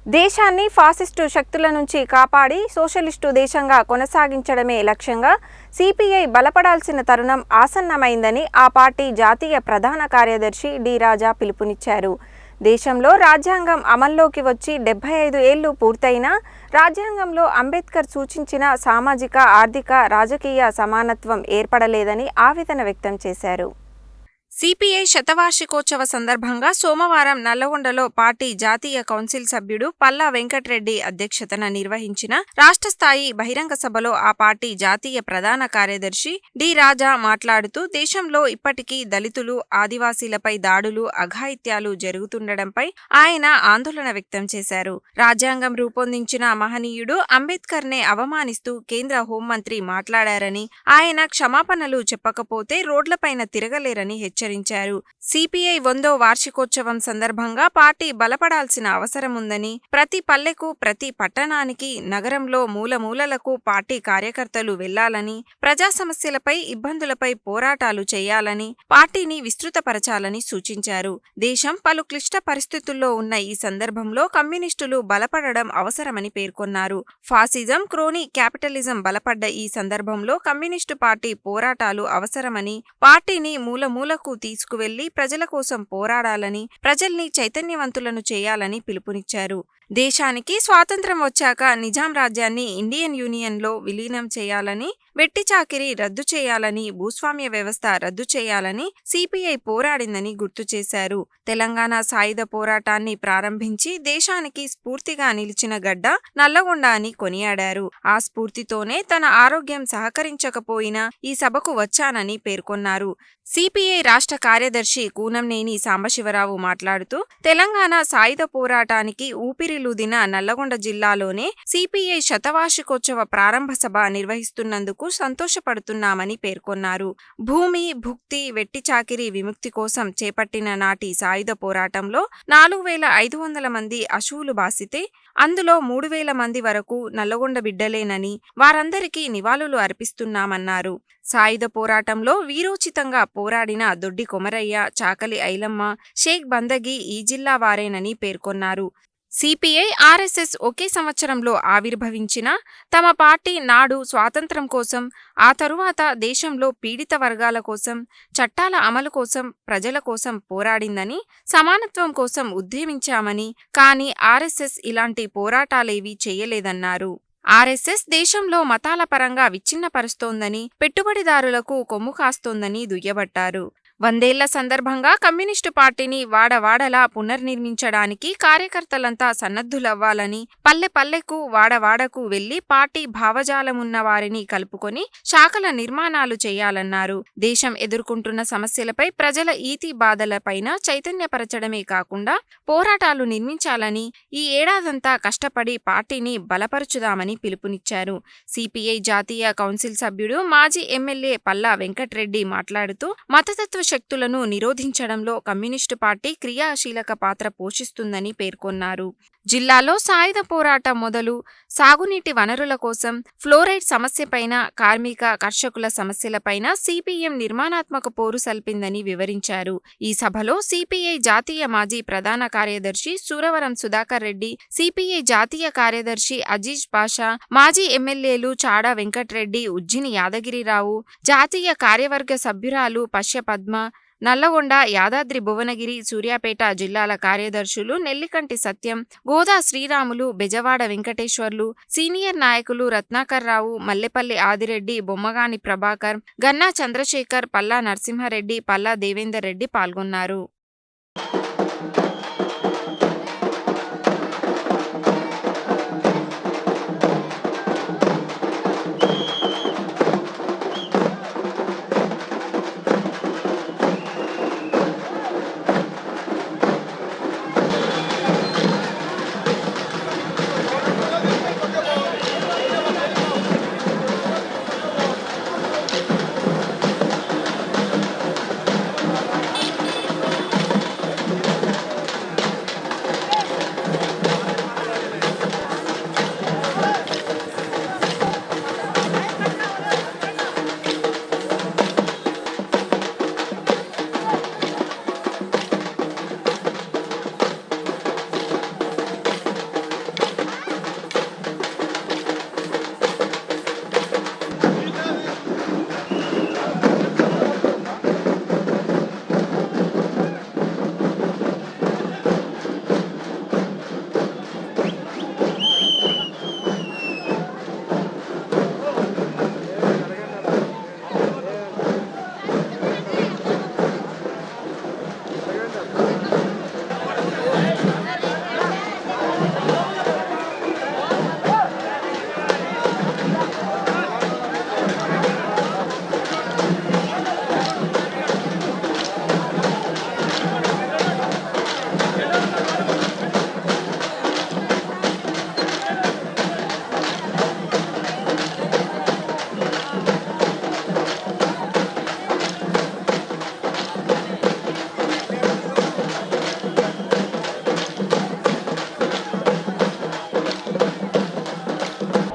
దేశాన్ని ఫాసిస్టు శక్తుల నుంచి కాపాడి సోషలిస్టు దేశంగా కొనసాగించడమే లక్ష్యంగా సిపిఐ బలపడాల్సిన తరుణం ఆసన్నమైందని ఆ పార్టీ జాతీయ ప్రధాన కార్యదర్శి డి రాజా పిలుపునిచ్చారు. దేశంలో రాజ్యాంగం అమల్లోకి వచ్చి 75 ఏళ్లు పూర్తయినా రాజ్యాంగంలో అంబేద్కర్ సూచించిన సామాజిక, ఆర్థిక, రాజకీయ సమానత్వం ఏర్పడలేదని ఆవేదన వ్యక్తం చేశారు. సిపిఐ శతవార్షికోత్సవ సందర్భంగా సోమవారం నల్లగొండలో పార్టీ జాతీయ కౌన్సిల్ సభ్యుడు పల్లా వెంకట్రెడ్డి అధ్యక్షతన నిర్వహించిన రాష్ట్ర స్థాయి బహిరంగ సభలో ఆ పార్టీ జాతీయ ప్రధాన కార్యదర్శి డి రాజా మాట్లాడుతూ దేశంలో ఇప్పటికీ దళితులు, ఆదివాసీలపై దాడులు, అఘాయిత్యాలు జరుగుతుండడంపై ఆయన ఆందోళన వ్యక్తం చేశారు. రాజ్యాంగం రూపొందించిన మహనీయుడు అంబేద్కర్నే అవమానిస్తూ కేంద్ర హోంమంత్రి మాట్లాడారని, ఆయన క్షమాపణలు చెప్పకపోతే రోడ్లపైన తిరగలేరని హెచ్చరించారు. సిపిఐ 100వ వార్షికోత్సవం సందర్భంగా పార్టీ బలపడాల్సిన అవసరముందని, ప్రతి పల్లెకు, ప్రతి పట్టణానికి, నగరంలో మూలమూలలకు పార్టీ కార్యకర్తలు వెళ్లాలని, ప్రజా సమస్యలపై, ఇబ్బందులపై పోరాటాలు చేయాలని, పార్టీని విస్తృతపరచాలని సూచించారు. దేశం పలు క్లిష్ట పరిస్థితుల్లో ఉన్న ఈ సందర్భంలో కమ్యూనిస్టులు బలపడడం అవసరమని పేర్కొన్నారు. ఫాసిజం, క్రోనీ క్యాపిటలిజం బలపడ్డ ఈ సందర్భంలో కమ్యూనిస్టు పార్టీ పోరాటాలు అవసరమని, పార్టీని మూలమూలకు తీసుకువెళ్లి ప్రజల కోసం పోరాడాలని, ప్రజల్ని చైతన్యవంతులను చేయాలని పిలుపునిచ్చారు. దేశానికి స్వాతంత్ర్యం వచ్చాక నిజాం రాజ్యాన్ని ఇండియన్ యూనియన్లో విలీనం చేయాలని, వెట్టి చాకిరీ రద్దు చేయాలని, భూస్వామ్య వ్యవస్థ రద్దు చేయాలని సిపిఐ పోరాడిందని గుర్తు చేశారు. తెలంగాణ సాయుధ పోరాటాన్ని ప్రారంభించి దేశానికి స్ఫూర్తిగా నిలిచిన గడ్డ నల్లగొండ అని కొనియాడారు. ఆ స్ఫూర్తితోనే తన ఆరోగ్యం సహకరించకపోయినా ఈ సభకు వచ్చానని పేర్కొన్నారు. సిపిఐ రాష్ట్ర కార్యదర్శి కూనంనేని సాంబశివరావు మాట్లాడుతూ తెలంగాణ సాయుధ పోరాటానికి ఊపిరిలూదిన నల్లగొండ జిల్లాలోనే సిపిఐ శతవార్షికోత్సవ ప్రారంభ సభ నిర్వహిస్తున్నందుకు సంతోషపడుతున్నామని పేర్కొన్నారు. భూమి, భుక్తి, వెట్టి చాకిరీ విముక్తి కోసం చేపట్టిన నాటి సాయుధ పోరాటంలో 4500 మంది అశువులు బాసితే అందులో 3000 మంది వరకు నల్లగొండ బిడ్డలేనని, వారందరికీ నివాళులు అర్పిస్తున్నామన్నారు. సాయుధ పోరాటంలో వీరోచితంగా పోరాడిన దొడ్డి కొమరయ్య, చాకలి ఐలమ్మ, షేక్ బందగి ఈ జిల్లా వారేనని పేర్కొన్నారు. సిపిఐ, ఆర్ఎస్ఎస్ ఒకే సంవత్సరంలో ఆవిర్భవించిన తమ పార్టీ నాడు స్వాతంత్ర్యం కోసం, ఆ తరువాత దేశంలో పీడిత వర్గాల కోసం, చట్టాల అమలు కోసం, ప్రజల కోసం పోరాడిందని, సమానత్వం కోసం ఉద్యమించామని, కానీ ఆర్ఎస్ఎస్ ఇలాంటి పోరాటాలేవీ చేయలేదన్నారు. ఆర్ఎస్ఎస్ దేశంలో మతాల పరంగా విచ్ఛిన్నపరుస్తోందని, పెట్టుబడిదారులకు కొమ్ము కాస్తోందని దుయ్యబట్టారు. 100 ఏళ్ల సందర్భంగా కమ్యూనిస్టు పార్టీని వాడవాడలా పునర్నిర్మించడానికి కార్యకర్తలంతా సన్నద్ధులవ్వాలని, పల్లె పల్లెకు, వాడవాడకు వెళ్లి పార్టీ భావజాలమున్న వారిని కలుపుకొని శాఖల నిర్మాణాలు చేయాలన్నారు. దేశం ఎదుర్కొంటున్న సమస్యలపై ప్రజల ఈతి బాధలపైన చైతన్యపరచడమే కాకుండా పోరాటాలు నిర్మించాలని, ఈ ఏడాదంతా కష్టపడి పార్టీని బలపరుచుదామని పిలుపునిచ్చారు. సిపిఐ జాతీయ కౌన్సిల్ సభ్యుడు, మాజీ ఎమ్మెల్యే పల్లా వెంకట్రెడ్డి మాట్లాడుతూ మతతత్వ శక్తులను నిరోధించడంలో కమ్యూనిస్టు పార్టీ క్రియాశీలక పాత్ర పోషిస్తుందని పేర్కొన్నారు. జిల్లాలో సాయుధ పోరాటం మొదలు సాగునీటి వనరుల కోసం, ఫ్లోరైడ్ సమస్యపైన, కార్మిక, కర్షకుల సమస్యలపైన సిపిఎం నిర్మాణాత్మక పోరు సల్పిందని వివరించారు. ఈ సభలో సిపిఐ జాతీయ మాజీ ప్రధాన కార్యదర్శి సూరవరం సుధాకర్ రెడ్డి, సిపిఐ జాతీయ కార్యదర్శి అజీజ్ పాషా, మాజీ ఎమ్మెల్యేలు చాడా వెంకట్రెడ్డి, ఉజ్జిని యాదగిరిరావు, జాతీయ కార్యవర్గ సభ్యురాలు పశ్య పద్మ, నల్లగొండ, యాదాద్రి భువనగిరి, సూర్యాపేట జిల్లాల కార్యదర్శులు నెల్లికంటి సత్యం, గోదా శ్రీరాములు, బెజవాడ వెంకటేశ్వర్లు, సీనియర్ నాయకులు రత్నాకర్ రావు, మల్లెపల్లి ఆదిరెడ్డి, బొమ్మగాని ప్రభాకర్, గన్నా చంద్రశేఖర్, పల్లా నరసింహారెడ్డి, పల్లా దేవేందర్ రెడ్డి పాల్గొన్నారు.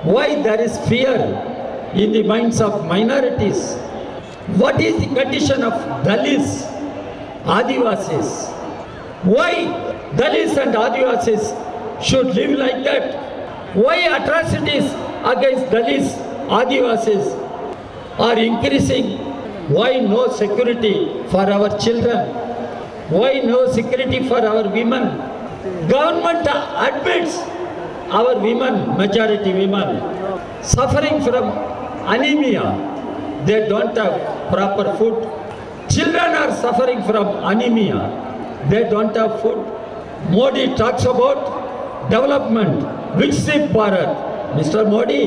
Why there is fear in the minds of minorities? What is the condition of Dalits, Adivasis? Why Dalits and Adivasis should live like that? Why atrocities against Dalits, Adivasis are increasing? Why no security for our children? Why no security for our women? Government admits our women, majority women, suffering from anemia. They don't have proper food. Children are suffering from anemia. They don't have food. Modi talks about development, Viksit Bharat. Mr. Modi,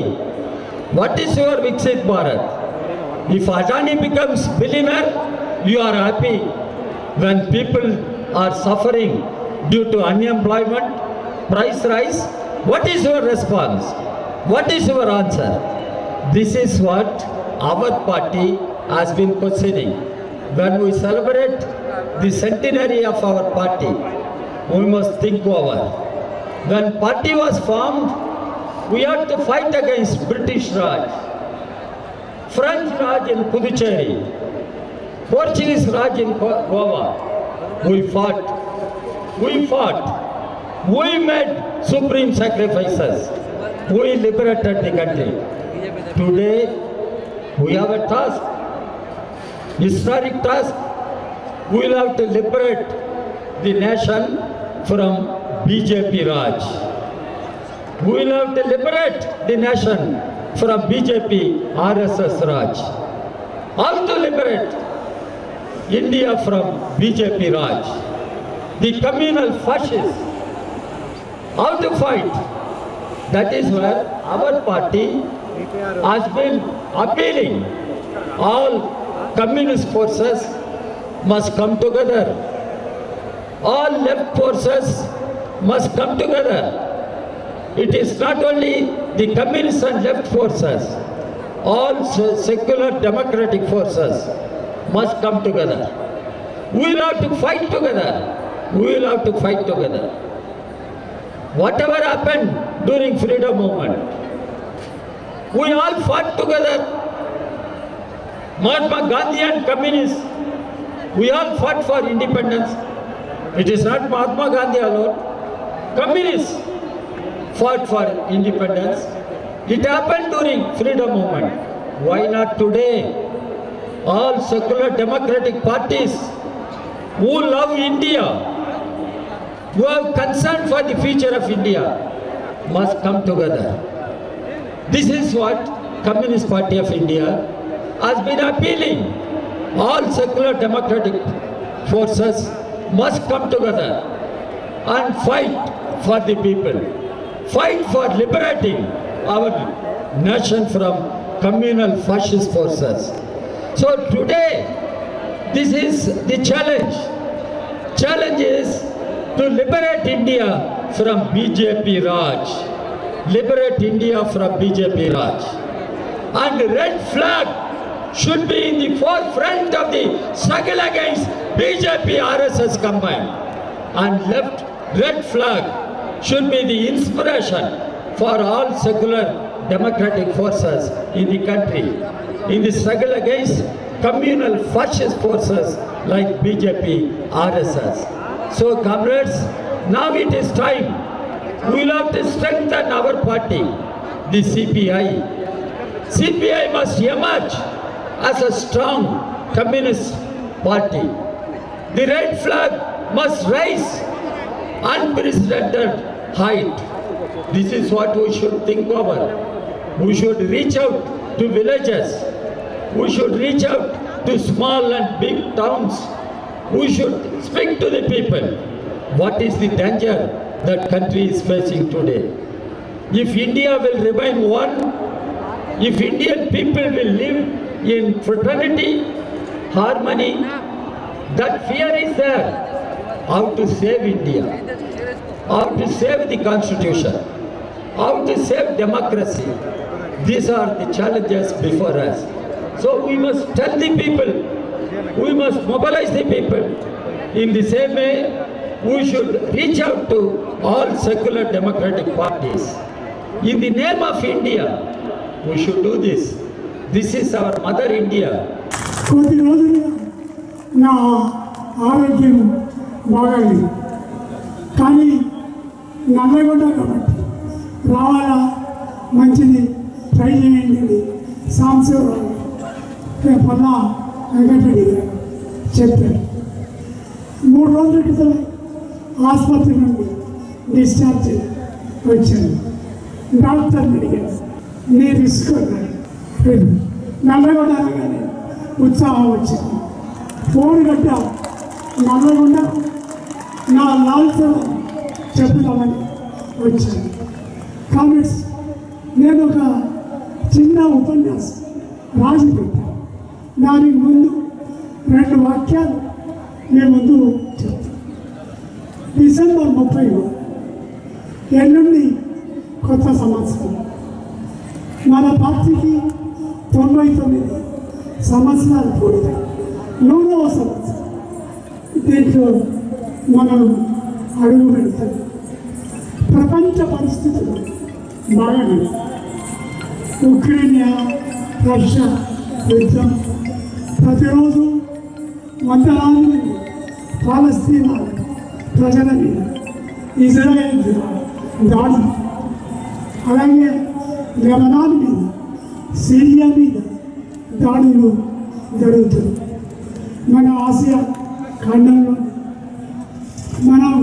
what is your Viksit Bharat? If Adani becomes billionaire, you are happy. When people are suffering due to unemployment, price rise, what is your response? What is your answer? This is what our party has been questioning. When we celebrate the centenary of our party, we must think over. When party was formed, we had to fight against British Raj, French Raj in Puducherry, Portuguese Raj in Goa. We fought. We made supreme sacrifices. We liberated the country. Today, we have a task, historic task. We will have to liberate the nation from BJP Raj. We will have to liberate the nation from BJP RSS Raj. How to liberate India from BJP Raj? The communal fascists. How to fight? That is where our party has been appealing. All communist forces must come together. All left forces must come together. It is not only the communist and left forces, all secular democratic forces must come together. We will have to fight together. We will have to fight together. Whatever happened during freedom movement, we all fought together. Mahatma Gandhi and communists, we all fought for independence. It is not Mahatma Gandhi alone. Communists fought for independence. It happened during freedom movement. Why not today? All secular democratic parties who love India, who have concern for the future of India, must come together. This is what Communist Party of India has been appealing. All secular democratic forces must come together and fight for the people. Fight for liberating our nation from communal fascist forces. So today, this is the challenge. Challenge is to liberate India from BJP Raj. Liberate India from BJP Raj. And the red flag should be in the forefront of the struggle against BJP RSS combined. And left red flag should be the inspiration for all secular democratic forces in the country in the struggle against communal fascist forces like BJP RSS. So comrades, now it is time. We will have to strengthen our party, the CPI. CPI must emerge as a strong communist party. The red flag must rise unprecedented height. This is what we should think over. We should reach out to villages. We should reach out to small and big towns. We should speak to the people. What is the danger that country is facing today? If India will remain one, if Indian people will live in fraternity, harmony, that fear is there. How to save India? How to save the constitution? How to save democracy? These are the challenges before us. So we must tell the people, we must mobilize the people. In the same way, we should reach out to all secular democratic parties In the name of India, we should do this. This is our mother India. కొద్ది రోజులుగా నా ఆరోగ్యం బాగాలేదు, కానీ నల్లగొండ కాబట్టి రావాలా మంచిది try చేయండి అని సాంబశివరావు పల్లా వెంకటరెడ్డి గారు చెప్పారు. 3 రోజుల క్రితం ఆసుపత్రి నుండి డిశ్చార్జ్ వచ్చాను. డాక్టర్ని అడిగాను, నీ రిస్క్ అన్నారు. నల్లగొండ అనగానే ఉత్సాహం వచ్చింది. ఫోన్ గట్ట నల్లగొండ నా లాల్సా చెప్తామని వచ్చాను. కామెంట్స్ నేను ఒక చిన్న ఉపన్యాసం రాసి పెట్టాను. దానికి ముందు 2 వాక్యాలు మీ ముందు చెప్తాను. డిసెంబర్ 30 ఎల్లుండి కొత్త సంవత్సరం. మన పార్టీకి 99 సంవత్సరాలు పూర్తి, 100వ సంవత్సరం. దీంట్లో మనం అడుగు పెడతాం. ప్రపంచ పరిస్థితులు బాగానే, ఉక్రెయిన్, రష్యా యుద్ధం, ప్రతిరోజు వందలాది మంది పాలస్తీనా ప్రజల మీద ఇజ్రాయెల్ దాడి, అలాగే లెబనాన్ మీద, సిరియా మీద దాడులు జరుగుతుంది. మన ఆసియా ఖండంలో మనం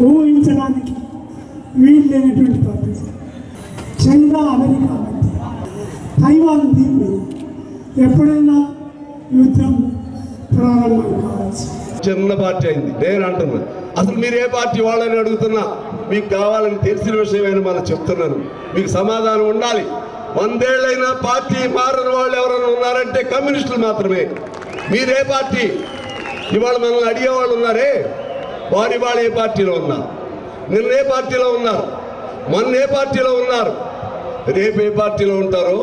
ఊహించడానికి వీల్లేనటువంటి పరిస్థితి. చైనా అమెరికా మధ్య తైవాన్ దీని మీద ఎప్పుడైనా యుద్ధం ప్రారంభం కావచ్చు. చిన్న పార్టీ అయింది. నేను అంటున్నా, అసలు మీరు ఏ పార్టీ వాళ్ళని అడుగుతున్నా, మీకు కావాలని తెలిసిన విషయమైనా మనం చెప్తున్నాను. మీకు సమాధానం ఉండాలి. 100 ఏళ్ళైనా పార్టీ మారని వాళ్ళు ఎవరైనా ఉన్నారంటే కమ్యూనిస్టులు మాత్రమే. మీరే పార్టీ? ఇవాళ మనల్ని అడిగేవాళ్ళు ఉన్నారే, వారు ఇవాళ ఏ పార్టీలో ఉన్నారు? నిన్న ఏ పార్టీలో ఉన్నారు? మొన్న ఏ పార్టీలో ఉన్నారు? రేపు ఏ పార్టీలో ఉంటారో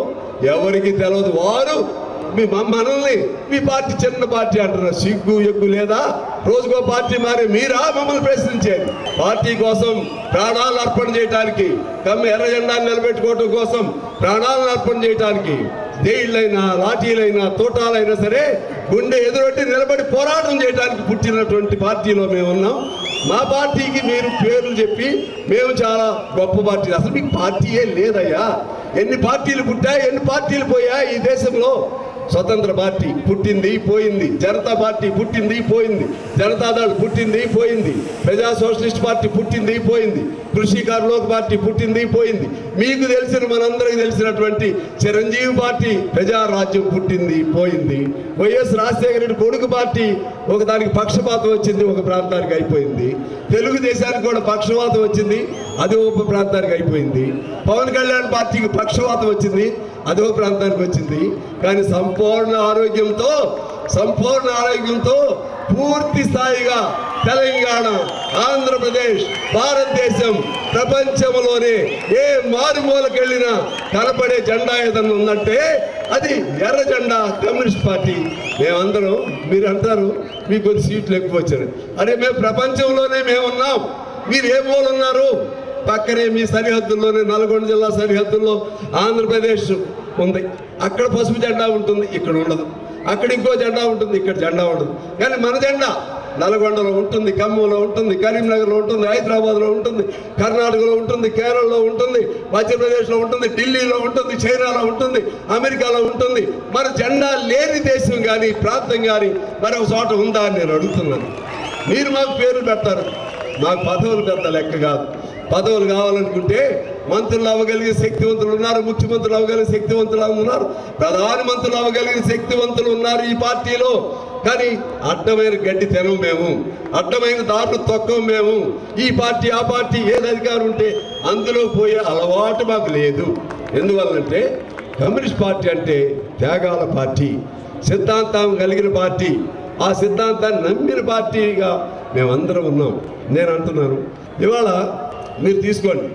ఎవరికి తెలియదు. వారు మనల్ని మీ పార్టీ చిన్న పార్టీ అంటున్నారు. సిగ్గు ఎగ్గు లేదా? రోజుకో పార్టీ మారే మీరా మమ్మల్ని ప్రశ్నించేది? పార్టీ కోసం ప్రాణాలను అర్పణ చేయడానికి, ఎర్ర జెండాను నిలబెట్టుకోవడం కోసం ప్రాణాలను అర్పణ చేయడానికి జైళ్ళైనా, లాఠీలైనా, తోటాలైనా సరే గుండె ఎదురొట్టి నిలబడి పోరాటం చేయడానికి పుట్టినటువంటి పార్టీలో మేము ఉన్నాం. మా పార్టీకి మీరు పేర్లు చెప్పి మేము చాలా గొప్ప పార్టీ, అసలు మీకు పార్టీయే లేదయ్యా. ఎన్ని పార్టీలు పుట్టాయి, ఎన్ని పార్టీలు పోయాయి ఈ దేశంలో? స్వతంత్ర పార్టీ పుట్టింది పోయింది, జనతా పార్టీ పుట్టింది పోయింది, జనతాదళ్ పుట్టింది పోయింది, ప్రజా సోషలిస్ట్ పార్టీ పుట్టింది పోయింది, కృషికారులోక్ పార్టీ పుట్టింది పోయింది. మీకు తెలిసిన, మనందరికీ తెలిసినటువంటి చిరంజీవి పార్టీ ప్రజారాజ్యం పుట్టింది పోయింది. వైఎస్ రాజశేఖర రెడ్డి కొడుకు పార్టీ ఒకదానికి పక్షపాతం వచ్చింది, ఒక ప్రాంతానికి అయిపోయింది. తెలుగుదేశానికి కూడా పక్షపాతం వచ్చింది, అది ఒక ప్రాంతానికి అయిపోయింది. పవన్ కళ్యాణ్ పార్టీకి పక్షపాతం వచ్చింది, అదో ప్రాంతానికి వచ్చింది. కానీ సంపూర్ణ ఆరోగ్యంతో పూర్తి స్థాయిగా తెలంగాణ, ఆంధ్రప్రదేశ్, భారతదేశం, ప్రపంచంలోనే ఏ మారుమూలకెళ్ళినా కనపడే జెండా ఏదన్నా ఉందంటే అది ఎర్ర జెండా, కమ్యూనిస్ట్ పార్టీ. మేమందరం, మీరు అంటారు మీకు కొద్ది సీట్లు ఎక్కువ వచ్చారు. అరే మేము ప్రపంచంలోనే మేమున్నాం, మీరు ఏ మూల ఉన్నారు? పక్కనే మీ సరిహద్దుల్లోనే, నల్గొండ జిల్లా సరిహద్దుల్లో ఆంధ్రప్రదేశ్ ఉంది. అక్కడ పసుపు జెండా ఉంటుంది, ఇక్కడ ఉండదు. అక్కడ ఇంకో జెండా ఉంటుంది, ఇక్కడ జెండా ఉండదు. కానీ మన జెండా నల్గొండలో ఉంటుంది, ఖమ్మంలో ఉంటుంది, కరీంనగర్లో ఉంటుంది, హైదరాబాద్లో ఉంటుంది, కర్ణాటకలో ఉంటుంది, కేరళలో ఉంటుంది, మధ్యప్రదేశ్లో ఉంటుంది, ఢిల్లీలో ఉంటుంది, చైనాలో ఉంటుంది, అమెరికాలో ఉంటుంది. మన జెండా లేని దేశం కానీ, ప్రాంతం కానీ మరొక చోట ఉందా అని నేను అడుగుతున్నాను. మీరు మాకు పేర్లు పెడతారు, మాకు పదవులు పెద్ద లెక్క కాదు. పదవులు కావాలనుకుంటే మంత్రులు అవ్వగలిగే శక్తివంతులు ఉన్నారు, ముఖ్యమంత్రులు అవ్వగలిగే శక్తివంతులు ఉన్నారు, ప్రధానమంత్రులు అవ్వగలిగిన శక్తివంతులు ఉన్నారు ఈ పార్టీలో. కానీ అడ్డమైన గడ్డి తినం మేము, అడ్డమైన దారులు తొక్కం మేము. ఈ పార్టీ ఆ పార్టీ ఏది అధికారం ఉంటే అందులో పోయే అలవాటు మాకు లేదు. ఎందువల్లంటే కమ్యూనిస్ట్ పార్టీ అంటే త్యాగాల పార్టీ, సిద్ధాంతం కలిగిన పార్టీ, ఆ సిద్ధాంతాన్ని నమ్మిన పార్టీగా మేమందరం ఉన్నాం. నేను అంటున్నాను, ఇవాళ మీరు తీసుకోండి,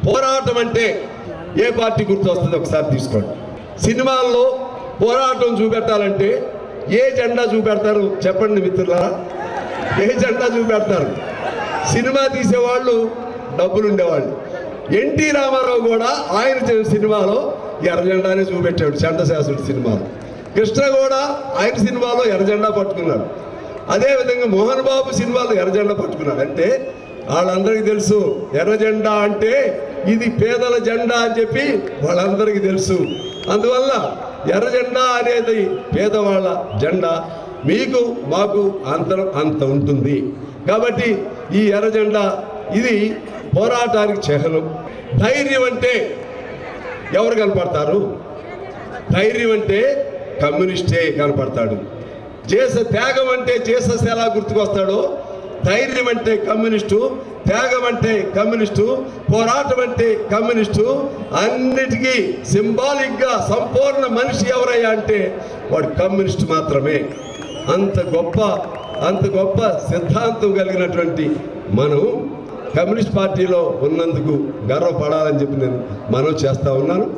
పోరాటం అంటే ఏ పార్టీ గుర్తు వస్తుంది ఒకసారి తీసుకోండి. సినిమాల్లో పోరాటం చూపెట్టాలంటే ఏ జెండా చూపెడతారు చెప్పండి మిత్రులారా? ఏ జెండా చూపెడతారు? సినిమా తీసేవాళ్ళు డబ్బులు ఉండేవాళ్ళు, ఎన్టీ రామారావు కూడా ఆయన సినిమాలో ఎర్రజెండానే చూపెట్టాడు, చండశాసుడి సినిమాలో. కృష్ణ కూడా ఆయన సినిమాలో ఎర్రజెండా పట్టుకున్నాడు. అదేవిధంగా మోహన్ బాబు సినిమాలో ఎర్రజెండా పట్టుకున్నాడు. అంటే వాళ్ళందరికీ తెలుసు ఎర్రజెండా అంటే ఇది పేదల జెండా అని చెప్పి వాళ్ళందరికీ తెలుసు. అందువల్ల ఎర్రజెండా అనేది పేదవాళ్ళ జెండా. మీకు మాకు అంతరం అంత ఉంటుంది. కాబట్టి ఈ ఎర్రజెండా ఇది పోరాటానికి చిహ్నం. ధైర్యం అంటే ఎవరు కనపడతారు? ధైర్యం అంటే కమ్యూనిస్టే కనపడతాడు. త్యాగం అంటే జీసస్ ఎలా గుర్తుకొస్తాడో, ధైర్యం అంటే కమ్యూనిస్టు, త్యాగం అంటే కమ్యూనిస్టు, పోరాటం అంటే కమ్యూనిస్టు. అన్నిటికీ సింబాలిక్గా సంపూర్ణ మనిషి ఎవరయ్యా అంటే వాడు కమ్యూనిస్టు మాత్రమే. అంత గొప్ప సిద్ధాంతం కలిగినటువంటి మనం కమ్యూనిస్ట్ పార్టీలో ఉన్నందుకు గర్వపడాలని చెప్పి నేను మనవి చేస్తా ఉన్నాను.